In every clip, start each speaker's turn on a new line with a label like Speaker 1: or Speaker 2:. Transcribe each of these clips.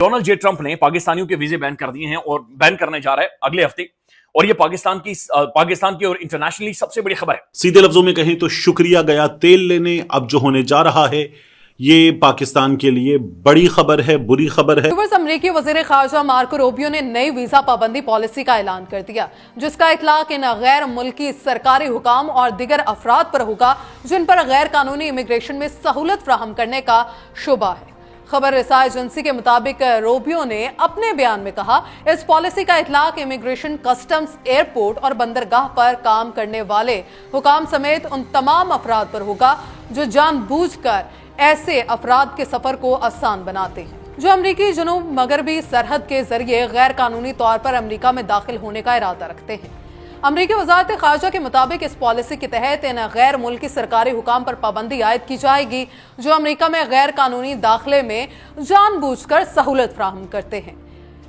Speaker 1: Donald J Trump ने पाकिस्तानियों के वीजे बैन कर दिए हैं और बैन करने जा रहा है अगले हफ्ते, और ये पाकिस्तान की और इंटरनेशनली सबसे बड़ी खबर है।
Speaker 2: सीधे लफ्जों में कहें तो शुक्रिया गया तेल लेने। अब जो होने जा रहा है ये पाकिस्तान के लिए बड़ी खबर है, बुरी खबर है।
Speaker 3: अमेरिकी वजीर खारजा मार्को रूबियो ने नई वीजा पाबंदी पॉलिसी का ऐलान कर दिया, जिसका इतलाक इन गैर मुल्की सरकारी हुकाम और दिगर अफराद पर होगा जिन पर गैर कानूनी इमिग्रेशन में सहूलत फराहम करने का शुबा है। खबर रसाई एजेंसी के मुताबिक रूबियो ने अपने बयान में कहा, इस पॉलिसी का इतलाक इमिग्रेशन, कस्टम्स, एयरपोर्ट और बंदरगाह पर काम करने वाले हुकाम समेत उन तमाम अफराद पर होगा जो जानबूझकर ऐसे अफराद के सफर को आसान बनाते हैं, जो अमरीकी जुनूब मगरबी सरहद के जरिए गैर कानूनी तौर पर अमरीका में दाखिल होने का इरादा रखते हैं। अमरीकी वजारत खारजा के मुताबिक इस पॉलिसी के तहत इन गैर मुल्की सरकारी हुकाम पर पाबंदी आयद की जाएगी जो अमरीका में गैर कानूनी दाखिले में जानबूझकर सहूलत फराहम करते हैं।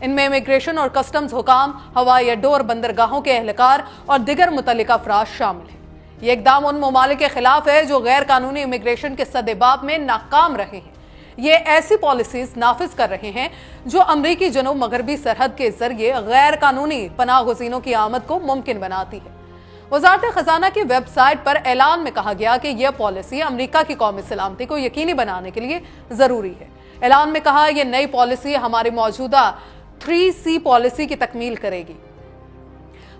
Speaker 3: इनमें इमिग्रेशन और कस्टम्स हुकाम, हवाई अड्डों और बंदरगाहों के एहलकार और दिगर मुतल्लिका अफराद शामिल हैं। ये इकदाम उन ममालिक के खिलाफ है जो गैर कानूनी इमिग्रेशन के सदेबाब में नाकाम रहे हैं। ये ऐसी पॉलिसीज नाफिज कर रहे हैं जो अमरीकी जनूब मगरबी सरहद के जरिए गैर कानूनी पनाह गुज़ीनों की आमद को मुमकिन बनाती है। वजारत खजाना की वेबसाइट पर ऐलान में कहा गया कि यह पॉलिसी अमरीका की कौमी सलामती को यकीनी बनाने के लिए जरूरी है। ऐलान में कहा, यह नई पॉलिसी हमारी मौजूदा 3C पॉलिसी की तकमील करेगी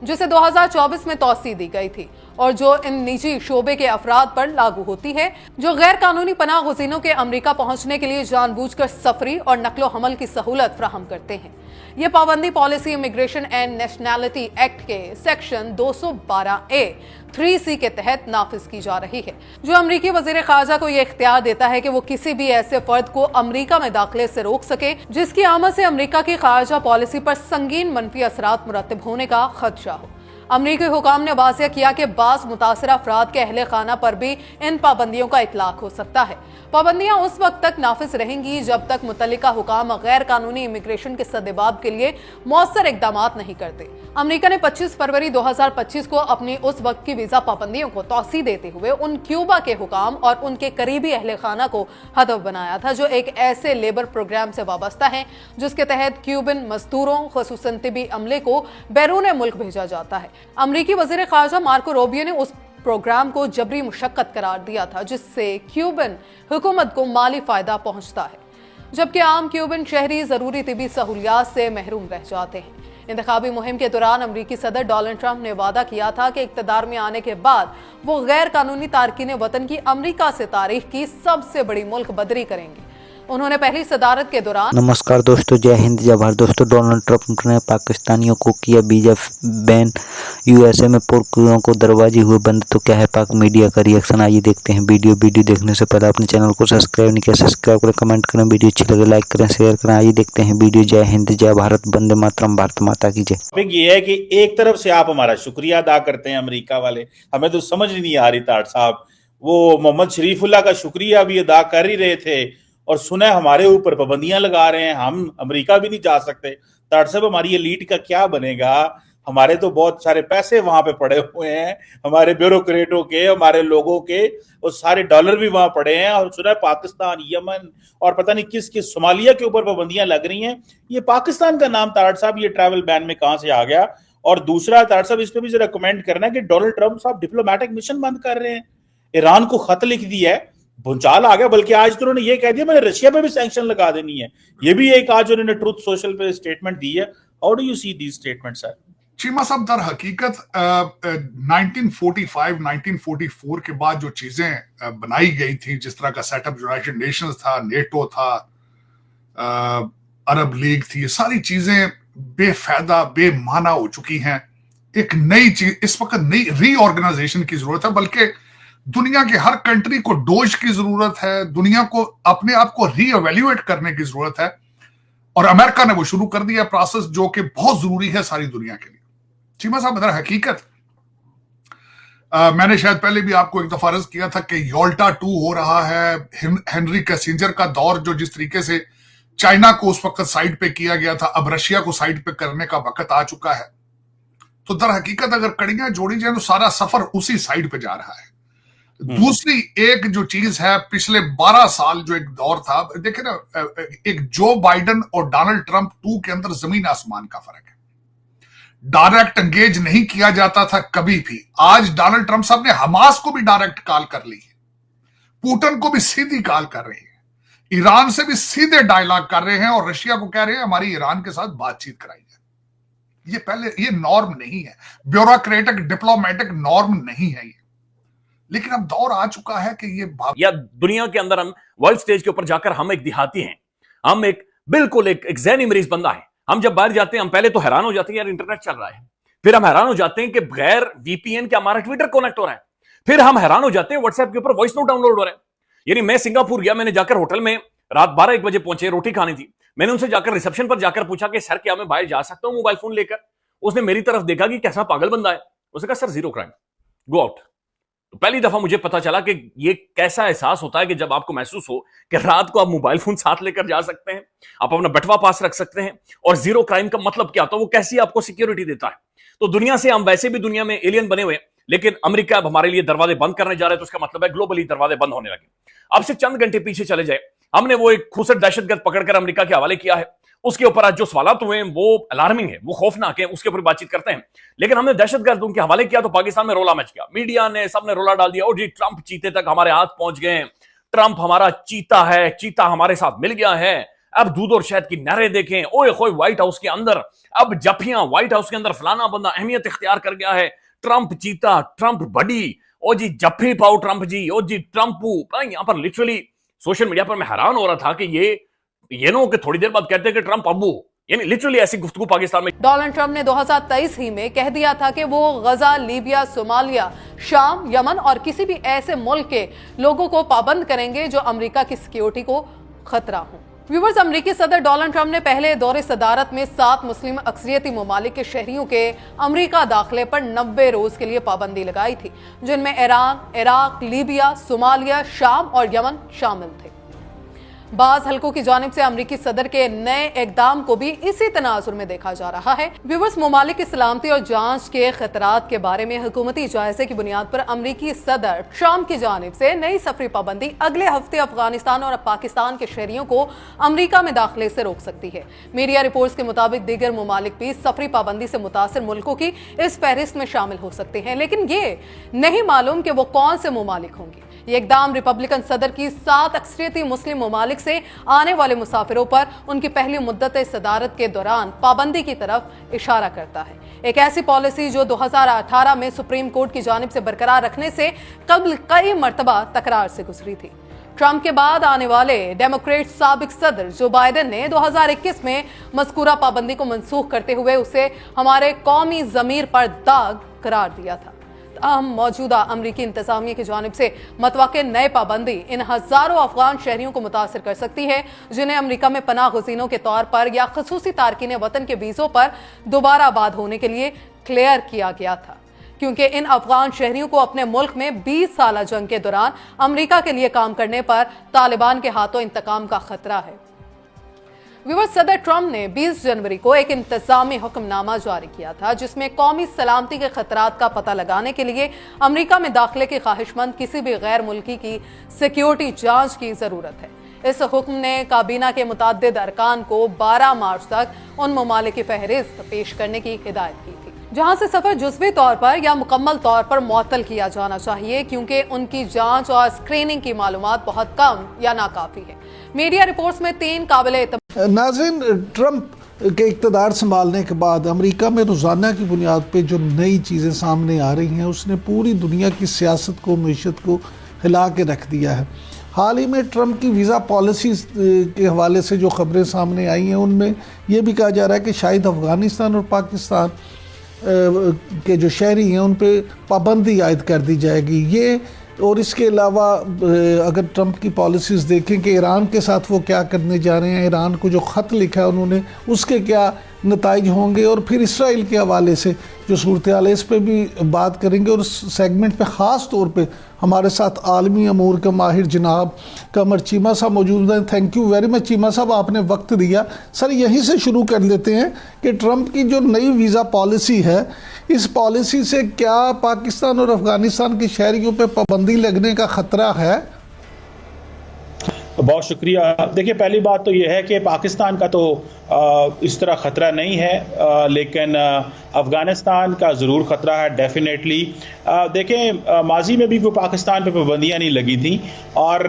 Speaker 3: जिसे 2024 में तौसीह दी गई थी और जो इन निजी शोबे के अफराद पर लागू होती है जो गैर कानूनी पनाह गुज़ीनों के अमरीका पहुंचने के लिए जानबूझकर सफरी और नकलो हमल की सहूलत फराहम करते हैं। यह पाबंदी policy immigration and nationality act के सेक्शन 212A 3C के तहत नाफिज की जा रही है, जो अमरीकी वजीर खारजा को यह इख्तियार देता है कि वो किसी भी ऐसे फर्द को अमरीका में दाखिले से रोक सके जिसकी आमद से अमरीका की खारजा पॉलिसी पर संगीन मनफी असरात मुरतब होने का खदशा हो। अमरीकी हुकाम ने वाज़ेह किया कि बाज़ मुतासरा अफराद के अहले खाना पर भी इन पाबंदियों का इतलाक हो सकता है। पाबंदियां उस वक्त तक नाफिज रहेंगी जब तक मुतल्लिका हुकाम गैर कानूनी इमिग्रेशन के सदेबाब के लिए मौसर इकदाम नहीं करते। अमरीका ने 25 फरवरी 2025 को अपनी उस वक्त की वीजा पाबंदियों को तौसीह देते हुए उन क्यूबा के हुकाम और उनके करीबी अहले खाना को हदफ बनाया था जो एक ऐसे लेबर प्रोग्राम से वाबस्ता है जिसके तहत क्यूबन मजदूरों, खुसूसन तिबी अमले को बैरून मुल्क भेजा जाता है। अमरीकी वजीर खारजा मार्को रूबियो ने उस प्रोग्राम को जबरी मुशक्कत करार दिया था जिससे क्यूबन हुकूमत को माली फायदा पहुंचता है, जबकि आम क्यूबन शहरी जरूरी तिबी सहूलियात से महरूम रह जाते हैं। इंतखाबी मुहिम के दौरान अमरीकी सदर डोनाल्ड ट्रंप ने वादा किया था कि इक्तदार में आने के बाद वो गैर कानूनी तारकीन वतन की अमरीका से तारीख की सबसे बड़ी मुल्क बदरी करेंगे। उन्होंने पहली सदारत के दौरान
Speaker 4: नमस्कार दोस्तों, जय हिंद जय भारत। दोस्तों, डोनाल्ड ट्रंप ने पाकिस्तानियों को किया वीजा बैन, यूएसए में पुरकुओं को दरवाजे हुए बंद। तो क्या है पाक मीडिया का रिएक्शन, आइए देखते हैं वीडियो देखने से पहले अपने चैनल को सब्सक्राइब नहीं किया, सब्सक्राइब करें, कमेंट करें, वीडियो अच्छी लगे लाइक करें, शेयर करें। आइए देखते हैं वीडियो। जय हिंद जय भारत, वंदे मातरम, भारत माता की जय।
Speaker 5: ये है कि एक तरफ से आप हमारा शुक्रिया अदा करते हैं अमेरिका वाले, हमें तो समझ नहीं आ रही ताड़ साहब, वो मोहम्मद शरीफुल्लाह का शुक्रिया भी अदा कर ही रहे थे और सुना हमारे ऊपर पाबंदियां लगा रहे हैं, हम अमेरिका भी नहीं जा सकते। ताड़ साहब, हमारी एलीट का क्या बनेगा? हमारे तो बहुत सारे पैसे वहां पे पड़े हुए हैं, हमारे ब्यूरोक्रेटों के, हमारे लोगों के, और सारे डॉलर भी वहां पड़े हैं। और सुना है पाकिस्तान, यमन और पता नहीं किस किस सोमालिया के ऊपर पाबंदियां लग रही हैं। ये पाकिस्तान का नाम ताड़ साहब ये ट्रैवल बैन में कहां से आ गया? और दूसरा ताड़ साहब, इस पे भी जरा कमेंट करना है कि डोनाल्ड ट्रंप साहब डिप्लोमेटिक मिशन बंद कर रहे हैं, ईरान को खत लिख दिया है, भूचाल आ गया। बल्कि आज तो उन्होंने ये कह दिया मैंने रशिया पे भी सैंक्शन लगा देनी है। ये भी एक आज उन्होंने ट्रुथ सोशल पे स्टेटमेंट दी है। How do you see these statements sir?
Speaker 6: Cheema साहब, दर हकीकत 1945 1944 के बाद जो चीजें बनाई गई थी, जिस तरह का सेटअप यूनाइटेड नेशंस था, नेटो था, अरब लीग थी, ये सारी चीजें बेफायदा बेमाना हो चुकी हैं। एक नई चीज इस वक्त नई रीऑर्गेनाइजेशन की जरूरत है, बल्कि दुनिया के हर कंट्री को डोज की जरूरत है, दुनिया को अपने आप को रीएवैल्यूएट करने की जरूरत है। और अमेरिका ने वो शुरू कर दिया प्रोसेस, जो कि बहुत जरूरी है सारी दुनिया के लिए। चीमा साहब, इधर हकीकत मैंने शायद पहले भी आपको एक दफा अर्ज किया था कि योल्टा 2 हो रहा है, हेनरी किसिंजर का दौर, जो जिस तरीके से चाइना को उस वक्त साइड पे किया गया था, अब रशिया को साइड पे करने का वक्त आ चुका है। तो दर हकीकत अगर कड़ियां जोड़ी जाए तो सारा सफर उसी साइड पे जा रहा है। दूसरी एक जो चीज है, पिछले 12 साल जो एक दौर था, देखे ना, एक जो बाइडन और डोनाल्ड ट्रंप 2 के अंदर जमीन आसमान का फर्क है। डायरेक्ट एंगेज नहीं किया जाता था कभी भी। आज डोनाल्ड ट्रंप साहब ने हमास को भी डायरेक्ट कॉल कर ली है, पुतिन को भी सीधी कॉल कर रहे हैं, ईरान से भी सीधे डायलॉग कर रहे हैं और रशिया को कह रहे हैं हमारी ईरान के साथ बातचीत कराई जाए। ये पहले ये नॉर्म नहीं है, ब्यूरोक्रेटिक डिप्लोमेटिक नॉर्म नहीं है ये, लेकिन अब दौर आ चुका है कि ये
Speaker 1: या दुनिया के अंदर हम वर्ल्ड स्टेज के ऊपर जाकर हम एक देहाती हैं, हम एक बिल्कुल एक ज़हनी मरीज बंदा है। हम जब बाहर जाते हैं हम पहले तो हैरान हो जाते हैं यार इंटरनेट चल रहा है, फिर हम हैरान हो जाते हैं कि बगैर वीपीएन के हमारा ट्विटर कनेक्ट हो रहा है, फिर हम हैरान हो जाते हैं व्हाट्सएप के ऊपर वॉइस नोट डाउनलोड हो रहा है। यानी मैं सिंगापुर गया, मैंने जाकर होटल में रात 12-1 बजे पहुंचे, रोटी खानी थी, मैंने उनसे जाकर रिसेप्शन पर जाकर पूछा कि सर क्या मैं बाहर जा सकता हूं मोबाइल फोन लेकर? उसने मेरी तरफ देखा कि कैसा पागल बंदा है, उसने कहा सर 0 क्राइम, गो आउट। तो पहली दफा मुझे पता चला कि ये कैसा एहसास होता है कि जब आपको महसूस हो कि रात को आप मोबाइल फोन साथ लेकर जा सकते हैं, आप अपना बटवा पास रख सकते हैं, और 0 क्राइम का मतलब क्या होता है, वो कैसी आपको सिक्योरिटी देता है। तो दुनिया से हम वैसे भी दुनिया में एलियन बने हुए हैं, लेकिन अमेरिका अब हमारे लिए दरवाजे बंद करने जा रहे हैं, तो उसका मतलब है ग्लोबली दरवाजे बंद होने लगे। अब से चंद घंटे पीछे चले जाए, हमने वो एक खूसट दहशतगर्द पकड़कर अमेरिका के हवाले किया है, उसके ऊपर आज जो सवालात हुए हैं वो अलार्मिंग है, वो खौफनाक है, उसके ऊपर बातचीत करते हैं। लेकिन हमने दहशतगर्द उनके हवाले किया तो पाकिस्तान में रोला मच गया, मीडिया ने सबने रोला डाल दिया, और जी ट्रंप चीते तक हमारे हाथ पहुंच गए, ट्रंप हमारा चीता है, चीता हमारे साथ मिल गया है। अब दूध और शहद की नहरें देखें, ओए खोए व्हाइट हाउस के अंदर अब जफियां, व्हाइट हाउस के अंदर फलाना बंदा अहमियत इख्तियार कर गया है, ट्रंप चीता, ट्रंप बडी, ओ जी जफी पाओ ट्रंप जी, ओ जी ट्रंपू। यहां पर लिटरली सोशल मीडिया पर मैं हैरान हो रहा था कि ये नो कि थोड़ी देर बाद कहते हैं कि ट्रंप अब्बू, यानी लिटरली ऐसी गुफ्तगू पाकिस्तान में।
Speaker 3: डोनाल्ड ट्रंप ने 2023 ही में कह दिया था कि वो गजा, लीबिया, सोमालिया, शाम, यमन और किसी भी ऐसे मुल्क के लोगों को पाबंद करेंगे जो अमेरिका की सिक्योरिटी को खतरा हो। व्यूअर्स, अमेरिकी सदर डोनाल्ड ट्रंप ने पहले दौरे सदारत में 7 मुस्लिम अक्सरियती ममालिक के शहरियों के अमेरिका दाखिले पर 90 रोज के लिए पाबंदी लगाई थी, जिनमें ईरान, इराक, लीबिया, सोमालिया, शाम और यमन शामिल थे। बाज हल्कों की जानिब से अमरीकी सदर के नए इकदाम को भी इसी तनाजुर में देखा जा रहा है। व्यूअर्स, ममालिक की सलामती और जांच के खतरात के बारे में हुकूमती जायजे की बुनियाद पर अमरीकी सदर ट्रंप की जानिब से नई सफरी पाबंदी अगले हफ्ते अफगानिस्तान और पाकिस्तान के शहरियों को अमरीका में दाखिले से रोक सकती है। मीडिया रिपोर्ट्स के मुताबिक दीगर ममालिक भी सफरी पाबंदी से मुतासिर मुल्कों की इस फहरिस्त में शामिल हो सकते हैं, लेकिन ये नहीं मालूम कि वो कौन से ममालिक होंगे। ये इकदाम रिपब्लिकन सदर की 7 अक्सरियती मुस्लिम ममालिक से आने वाले मुसाफिरों पर उनकी पहली मुद्दत सदारत के दौरान पाबंदी की तरफ इशारा करता है। एक ऐसी पॉलिसी जो 2018 में सुप्रीम कोर्ट की जानिब से बरकरार रखने से कबल कई मरतबा तकरार से गुजरी थी। ट्रंप के बाद आने वाले डेमोक्रेट साबिक सदर जो बाइडेन ने 2021 में मज़कूरा पाबंदी को मनसूख करते हुए उसे हमारे कौमी ज़मीर पर दाग करार दिया था। मौजूदा अमरीकी इंतजामिया की जानिब से मतवाक़े नए पाबंदी इन हज़ारों अफगान शहरियों को मुतासर कर सकती है, जिन्हें अमरीका में पनाह गुज़ीनों के तौर पर या ख़ुसूसी तारकीन वतन के वीज़ों पर दोबारा आबाद होने के लिए क्लियर किया गया था, क्योंकि इन अफगान शहरियों को अपने मुल्क में 20 साल जंग के दौरान अमरीका के लिए काम करने पर तालिबान के हाथों इंतकाम का खतरा है। व्यूअर्स, सदर ट्रंप ने 20 जनवरी को एक इंतजामी हुक्मनामा जारी किया था, जिसमें कौमी सलामती के खतरात का पता लगाने के लिए अमरीका में दाखिले के ख्वाहिशमंद किसी भी गैर मुल्की की सिक्योरिटी जांच की जरूरत है। इस हुक्म ने काबीना के मुतअद्दिद अरकान को 12 मार्च तक उन ममालिक की फहरिस्त पेश करने की हिदायत की थी जहां से सफर जुज़वी तौर पर या मुकम्मल तौर पर मुअत्तल किया जाना चाहिए, क्योंकि उनकी जांच और स्क्रीनिंग की मालूमात बहुत कम या नाकाफी है। मीडिया रिपोर्ट्स में 3 काबिल
Speaker 7: नाज़रीन, ट्रंप के इक़्तिदार संभालने के बाद अमेरिका में रोज़ाना की बुनियाद पे जो नई चीज़ें सामने आ रही हैं, उसने पूरी दुनिया की सियासत को, मईशत को हिला के रख दिया है। हाल ही में ट्रंप की वीज़ा पॉलिसीज़ के हवाले से जो ख़बरें सामने आई हैं, उनमें यह भी कहा जा रहा है कि शायद अफ़गानिस्तान और पाकिस्तान के जो शहरी हैं उन पे पाबंदी आयद कर दी जाएगी। ये और इसके अलावा अगर ट्रंप की पॉलिसीज़ देखें कि ईरान के साथ वो क्या करने जा रहे हैं, ईरान को जो ख़त लिखा है उन्होंने, उसके क्या नताइज होंगे, और फिर इसराइल के हवाले से जो सूरत हाल है इस पर भी बात करेंगे। और इस सेगमेंट पे ख़ास तौर पे हमारे साथ आलमी अमूर के माहिर जनाब कमर चीमा साहब मौजूद हैं। Thank you very much Cheema साहब, आपने वक्त दिया। सर यहीं से शुरू कर लेते हैं कि ट्रंप की जो नई वीज़ा पॉलिसी है, इस पॉलिसी से क्या पाकिस्तान और अफ़गानिस्तान के शहरियों पे पाबंदी लगने का ख़तरा है?
Speaker 5: बहुत शुक्रिया। देखिए, पहली बात तो यह है कि पाकिस्तान का तो इस तरह ख़तरा नहीं है, लेकिन अफ़गानिस्तान का ज़रूर ख़तरा है डेफिनेटली। देखें, माजी में भी वो पाकिस्तान पे पाबंदियाँ नहीं लगी थी, और